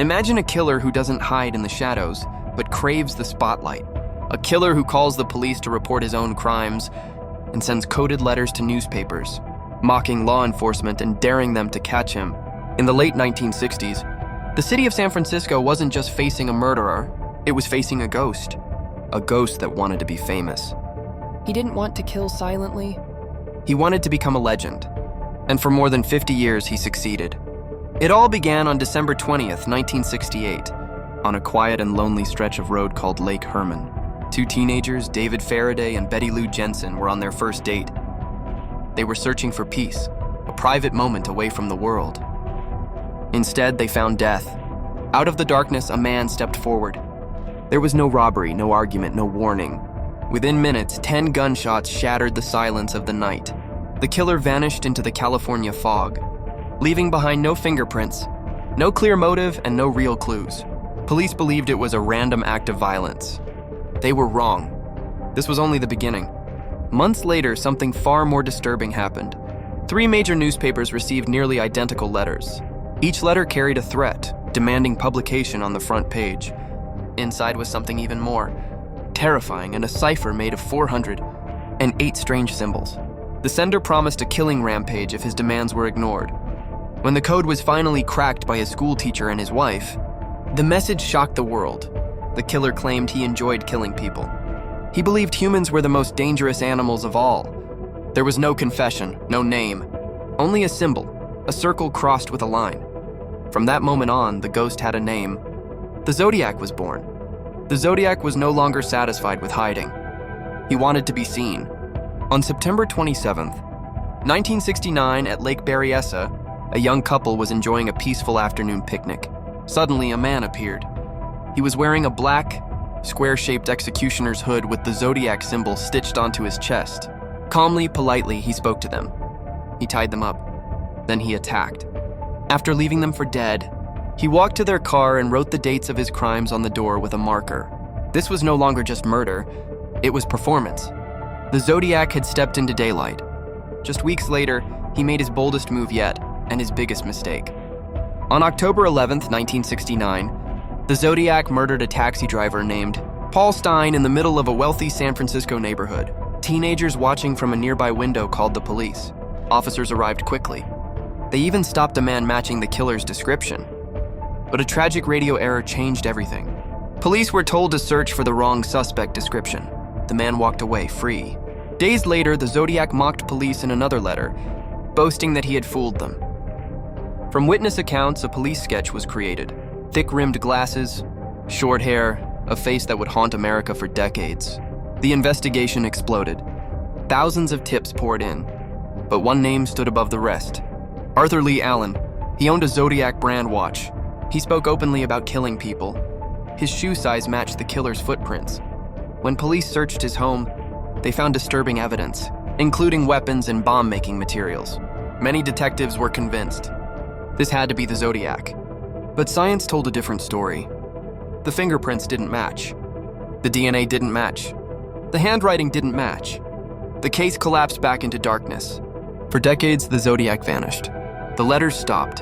Imagine a killer who doesn't hide in the shadows, but craves the spotlight. A killer who calls the police to report his own crimes and sends coded letters to newspapers, mocking law enforcement and daring them to catch him. In the late 1960s, the city of San Francisco wasn't just facing a murderer, it was facing a ghost that wanted to be famous. He didn't want to kill silently. He wanted to become a legend, and for more than 50 years he succeeded. It all began on December 20th, 1968, on a quiet and lonely stretch of road called Lake Herman. Two teenagers, David Faraday and Betty Lou Jensen, were on their first date. They were searching for peace, a private moment away from the world. Instead, they found death. Out of the darkness, a man stepped forward. There was no robbery, no argument, no warning. Within minutes, 10 gunshots shattered the silence of the night. The killer vanished into the California fog, leaving behind no fingerprints, no clear motive, and no real clues. Police believed it was a random act of violence. They were wrong. This was only the beginning. Months later, something far more disturbing happened. 3 major newspapers received nearly identical letters. Each letter carried a threat, demanding publication on the front page. Inside was something even more terrifying, and a cipher made of 408 strange symbols. The sender promised a killing rampage if his demands were ignored. When the code was finally cracked by his schoolteacher and his wife, the message shocked the world. The killer claimed he enjoyed killing people. He believed humans were the most dangerous animals of all. There was no confession, no name, only a symbol, a circle crossed with a line. From that moment on, the ghost had a name. The Zodiac was born. The Zodiac was no longer satisfied with hiding. He wanted to be seen. On September 27th, 1969, at Lake Berryessa, a young couple was enjoying a peaceful afternoon picnic. Suddenly, a man appeared. He was wearing a black, square-shaped executioner's hood with the Zodiac symbol stitched onto his chest. Calmly, politely, he spoke to them. He tied them up. Then he attacked. After leaving them for dead, he walked to their car and wrote the dates of his crimes on the door with a marker. This was no longer just murder, it was performance. The Zodiac had stepped into daylight. Just weeks later, he made his boldest move yet, and his biggest mistake. On October 11th, 1969, the Zodiac murdered a taxi driver named Paul Stein in the middle of a wealthy San Francisco neighborhood. Teenagers watching from a nearby window called the police. Officers arrived quickly. They even stopped a man matching the killer's description. But a tragic radio error changed everything. Police were told to search for the wrong suspect description. The man walked away free. Days later, the Zodiac mocked police in another letter, boasting that he had fooled them. From witness accounts, a police sketch was created. Thick-rimmed glasses, short hair, a face that would haunt America for decades. The investigation exploded. Thousands of tips poured in, but one name stood above the rest. Arthur Lee Allen. He owned a Zodiac brand watch. He spoke openly about killing people. His shoe size matched the killer's footprints. When police searched his home, they found disturbing evidence, including weapons and bomb-making materials. Many detectives were convinced this had to be the Zodiac. But science told a different story. The fingerprints didn't match. The DNA didn't match. The handwriting didn't match. The case collapsed back into darkness. For decades, the Zodiac vanished. The letters stopped.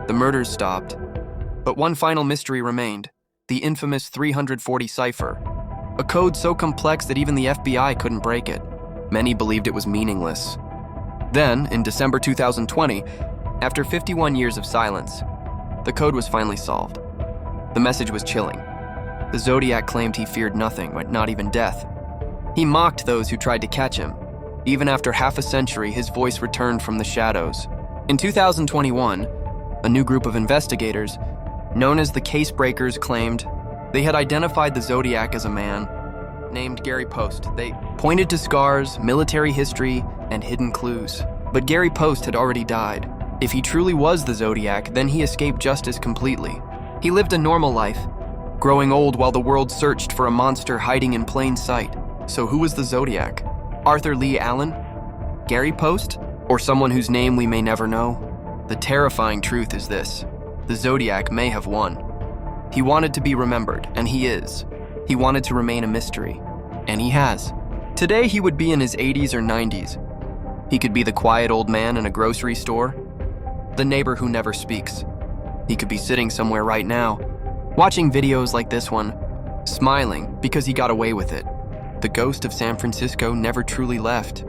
The murders stopped. But one final mystery remained, the infamous 340 cipher, a code so complex that even the FBI couldn't break it. Many believed it was meaningless. Then, in December 2020, after 51 years of silence, the code was finally solved. The message was chilling. The Zodiac claimed he feared nothing, not even death. He mocked those who tried to catch him. Even after half a century, his voice returned from the shadows. In 2021, a new group of investigators, known as the Case Breakers, claimed they had identified the Zodiac as a man named Gary Post. They pointed to scars, military history, and hidden clues. But Gary Post had already died. If he truly was the Zodiac, then he escaped justice completely. He lived a normal life, growing old while the world searched for a monster hiding in plain sight. So who was the Zodiac? Arthur Lee Allen? Gary Post? Or someone whose name we may never know? The terrifying truth is this: the Zodiac may have won. He wanted to be remembered, and he is. He wanted to remain a mystery, and he has. Today he would be in his 80s or 90s. He could be the quiet old man in a grocery store, the neighbor who never speaks, He could be sitting somewhere right now, watching videos like this one, smiling because he got away with it. The ghost of San Francisco never truly left.